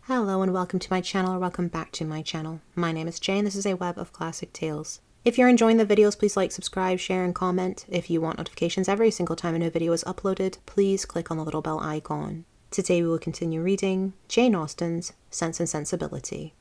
Hello and welcome to my channel, or welcome back to my channel. My name is Jay and this is a web of classic tales. If you're enjoying the videos, please like, subscribe, share, and comment. If you want notifications every single time a new video is uploaded, please click on the little bell icon. Today we will continue reading Jane Austen's Sense and Sensibility.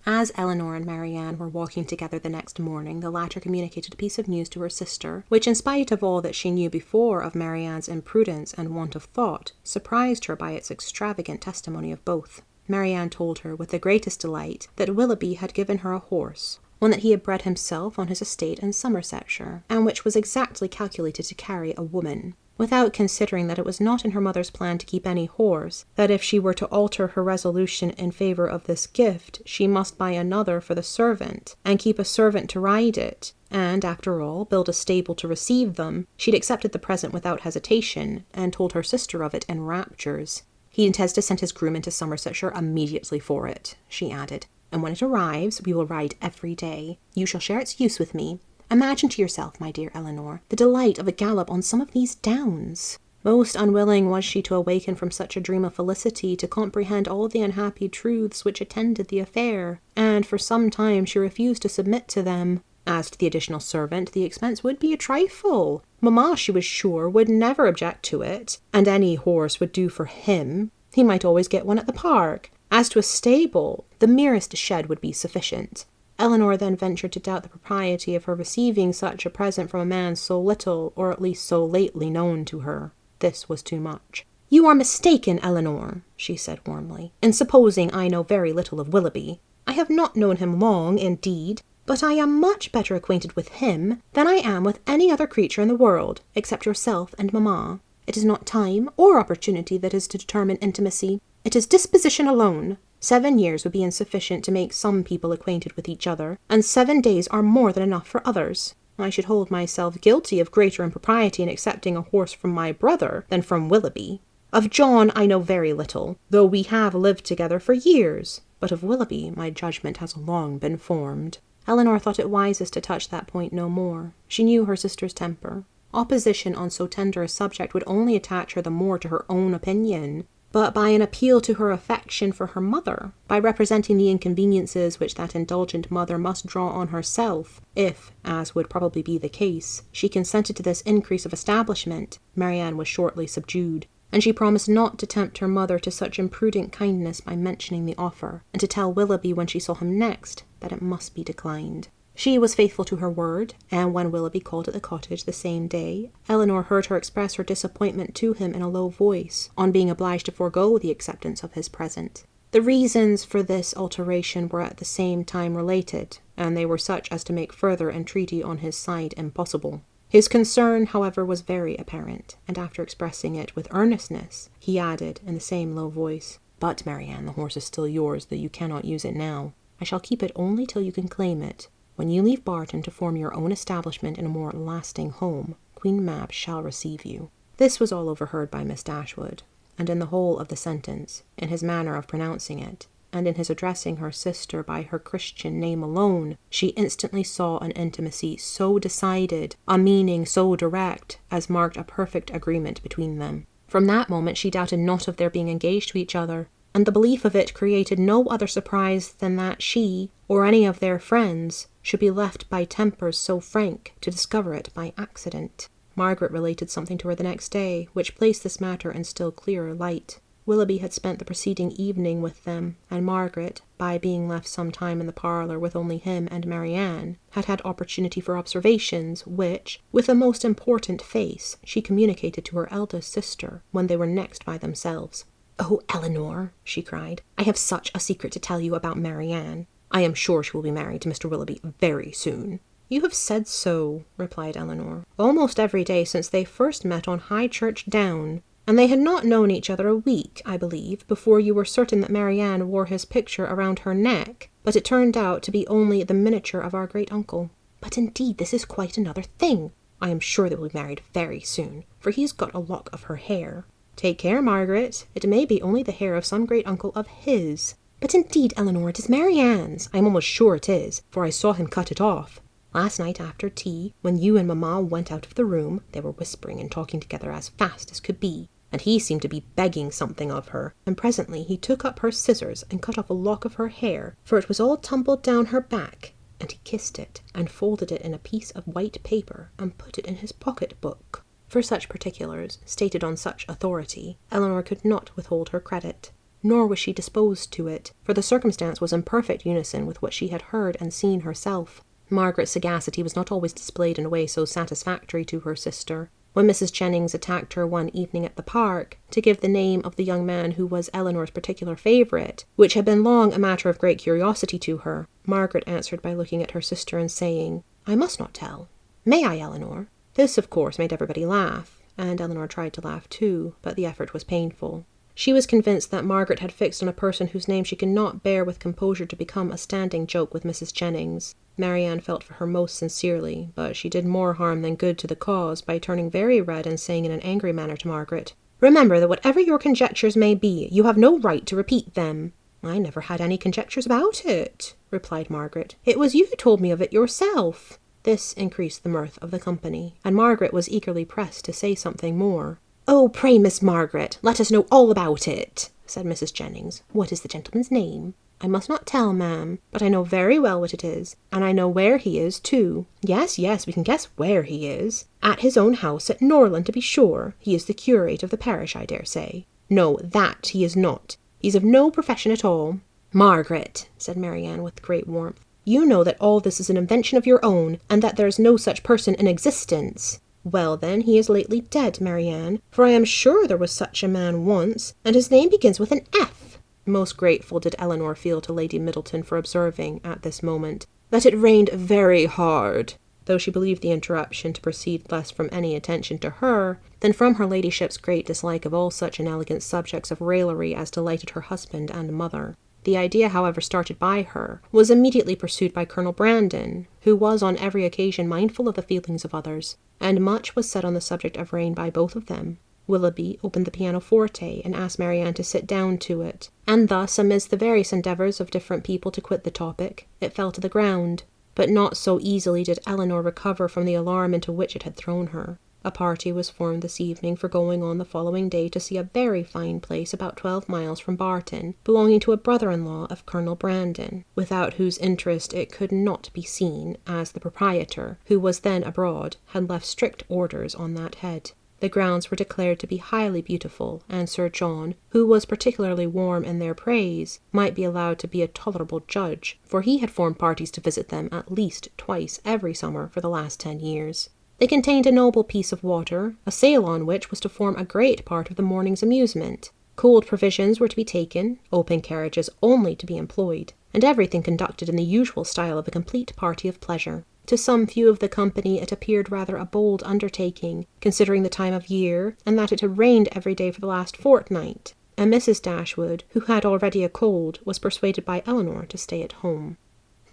As Elinor and Marianne were walking together the next morning, the latter communicated a piece of news to her sister, which, in spite of all that she knew before of Marianne's imprudence and want of thought, surprised her by its extravagant testimony of both. Marianne told her with the greatest delight that Willoughby had given her a horse, one that he had bred himself on his estate in Somersetshire, and which was exactly calculated to carry a woman, without considering that it was not in her mother's plan to keep any horse, that if she were to alter her resolution in favour of this gift, she must buy another for the servant, and keep a servant to ride it, and, after all, build a stable to receive them. She'd accepted the present without hesitation, and told her sister of it in raptures. He intends to send his groom into Somersetshire immediately for it, she added, and when it arrives, we will ride every day. You shall share its use with me. Imagine to yourself, my dear Elinor, the delight of a gallop on some of these downs. Most unwilling was she to awaken from such a dream of felicity to comprehend all the unhappy truths which attended the affair, and for some time she refused to submit to them. As to the additional servant, the expense would be a trifle. Mamma, she was sure, would never object to it, and any horse would do for him. He might always get one at the park. As to a stable, the merest shed would be sufficient. Elinor then ventured to doubt the propriety of her receiving such a present from a man so little, or at least so lately, known to her. This was too much. "You are mistaken, Elinor," she said warmly, "in supposing I know very little of Willoughby. I have not known him long, indeed, but I am much better acquainted with him than I am with any other creature in the world, except yourself and mamma. It is not time or opportunity that is to determine intimacy. It is disposition alone. 7 years would be insufficient to make some people acquainted with each other, and 7 days are more than enough for others. I should hold myself guilty of greater impropriety in accepting a horse from my brother than from Willoughby. Of John I know very little, though we have lived together for years, but of Willoughby my judgment has long been formed." Elinor thought it wisest to touch that point no more. She knew her sister's temper. Opposition on so tender a subject would only attach her the more to her own opinion. But by an appeal to her affection for her mother, by representing the inconveniences which that indulgent mother must draw on herself, if, as would probably be the case, she consented to this increase of establishment, Marianne was shortly subdued, and she promised not to tempt her mother to such imprudent kindness by mentioning the offer, and to tell Willoughby when she saw him next that it must be declined. She was faithful to her word, and when Willoughby called at the cottage the same day, Elinor heard her express her disappointment to him in a low voice, on being obliged to forego the acceptance of his present. The reasons for this alteration were at the same time related, and they were such as to make further entreaty on his side impossible. His concern, however, was very apparent, and after expressing it with earnestness, he added, in the same low voice, "But, Marianne, the horse is still yours, though you cannot use it now. I shall keep it only till you can claim it. When you leave Barton to form your own establishment in a more lasting home, Queen Mab shall receive you." This was all overheard by Miss Dashwood, and in the whole of the sentence, in his manner of pronouncing it, and in his addressing her sister by her Christian name alone, she instantly saw an intimacy so decided, a meaning so direct, as marked a perfect agreement between them. From that moment she doubted not of their being engaged to each other, and the belief of it created no other surprise than that she, or any of their friends, should be left by tempers so frank to discover it by accident. Margaret related something to her the next day, which placed this matter in still clearer light. Willoughby had spent the preceding evening with them, and Margaret, by being left some time in the parlour with only him and Marianne, had had opportunity for observations, which, with a most important face, she communicated to her eldest sister when they were next by themselves. "Oh, Elinor," she cried, "I have such a secret to tell you about Marianne. I am sure she will be married to Mr. Willoughby very soon." "You have said so," replied Elinor, "almost every day since they first met on High Church Down, and they had not known each other a week, I believe, before you were certain that Marianne wore his picture around her neck, but it turned out to be only the miniature of our great uncle. But indeed this is quite another thing. I am sure they will be married very soon, for he has got a lock of her hair." "Take care, Margaret. It may be only the hair of some great uncle of his." "But indeed, Elinor, it is Marianne's. I am almost sure it is, for I saw him cut it off. Last night after tea, when you and mamma went out of the room, they were whispering and talking together as fast as could be, and he seemed to be begging something of her, and presently he took up her scissors and cut off a lock of her hair, for it was all tumbled down her back, and he kissed it, and folded it in a piece of white paper, and put it in his pocket-book. For such particulars, stated on such authority, Eleanor could not withhold her credit, nor was she disposed to it, for the circumstance was in perfect unison with what she had heard and seen herself. Margaret's sagacity was not always displayed in a way so satisfactory to her sister. When Mrs. Jennings attacked her one evening at the park, to give the name of the young man who was Eleanor's particular favourite, which had been long a matter of great curiosity to her, Margaret answered by looking at her sister and saying, "I must not tell." "May I, Eleanor?" This, of course, made everybody laugh, and Eleanor tried to laugh too, but the effort was painful. She was convinced that Margaret had fixed on a person whose name she could not bear with composure to become a standing joke with Mrs. Jennings. Marianne felt for her most sincerely, but she did more harm than good to the cause by turning very red and saying in an angry manner to Margaret, "Remember that whatever your conjectures may be, you have no right to repeat them." "I never had any conjectures about it," replied Margaret. "It was you who told me of it yourself." This increased the mirth of the company, and Margaret was eagerly pressed to say something more. "Oh, pray, Miss Margaret, let us know all about it," said Mrs. Jennings. "What is the gentleman's name?" "I must not tell, ma'am, but I know very well what it is, and I know where he is, too." Yes, we can guess where he is. At his own house at Norland, to be sure. He is the curate of the parish, I dare say." "No, that he is not. He's of no profession at all." "Margaret," said Marianne with great warmth, "you know that all this is an invention of your own, and that there is no such person in existence." "Well, then, he is lately dead, Marianne, for I am sure there was such a man once, and his name begins with an F." Most grateful did Eleanor feel to Lady Middleton for observing, at this moment, that it rained very hard, though she believed the interruption to proceed less from any attention to her than from her ladyship's great dislike of all such inelegant subjects of raillery as delighted her husband and mother. The idea, however, started by her, was immediately pursued by Colonel Brandon, who was on every occasion mindful of the feelings of others, and much was said on the subject of rain by both of them. Willoughby opened the pianoforte and asked Marianne to sit down to it, and thus, amidst the various endeavours of different people to quit the topic, it fell to the ground. But not so easily did Eleanor recover from the alarm into which it had thrown her. A party was formed this evening for going on the following day to see a very fine place about 12 miles from Barton, belonging to a brother-in-law of Colonel Brandon, without whose interest it could not be seen, as the proprietor, who was then abroad, had left strict orders on that head. The grounds were declared to be highly beautiful, and Sir John, who was particularly warm in their praise, might be allowed to be a tolerable judge, for he had formed parties to visit them at least twice every summer for the last 10 years. They contained a noble piece of water, a sail on which was to form a great part of the morning's amusement. Cold provisions were to be taken, open carriages only to be employed, and everything conducted in the usual style of a complete party of pleasure. To some few of the company it appeared rather a bold undertaking, considering the time of year, and that it had rained every day for the last fortnight, and Mrs. Dashwood, who had already a cold, was persuaded by Eleanor to stay at home.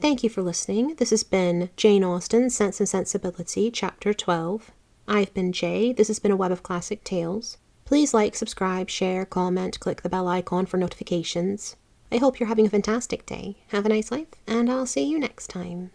Thank you for listening. This has been Jane Austen's Sense and Sensibility, Chapter 12. I've been Jay. This has been a Web of Classic Tales. Please like, subscribe, share, comment, click the bell icon for notifications. I hope you're having a fantastic day. Have a nice life, and I'll see you next time.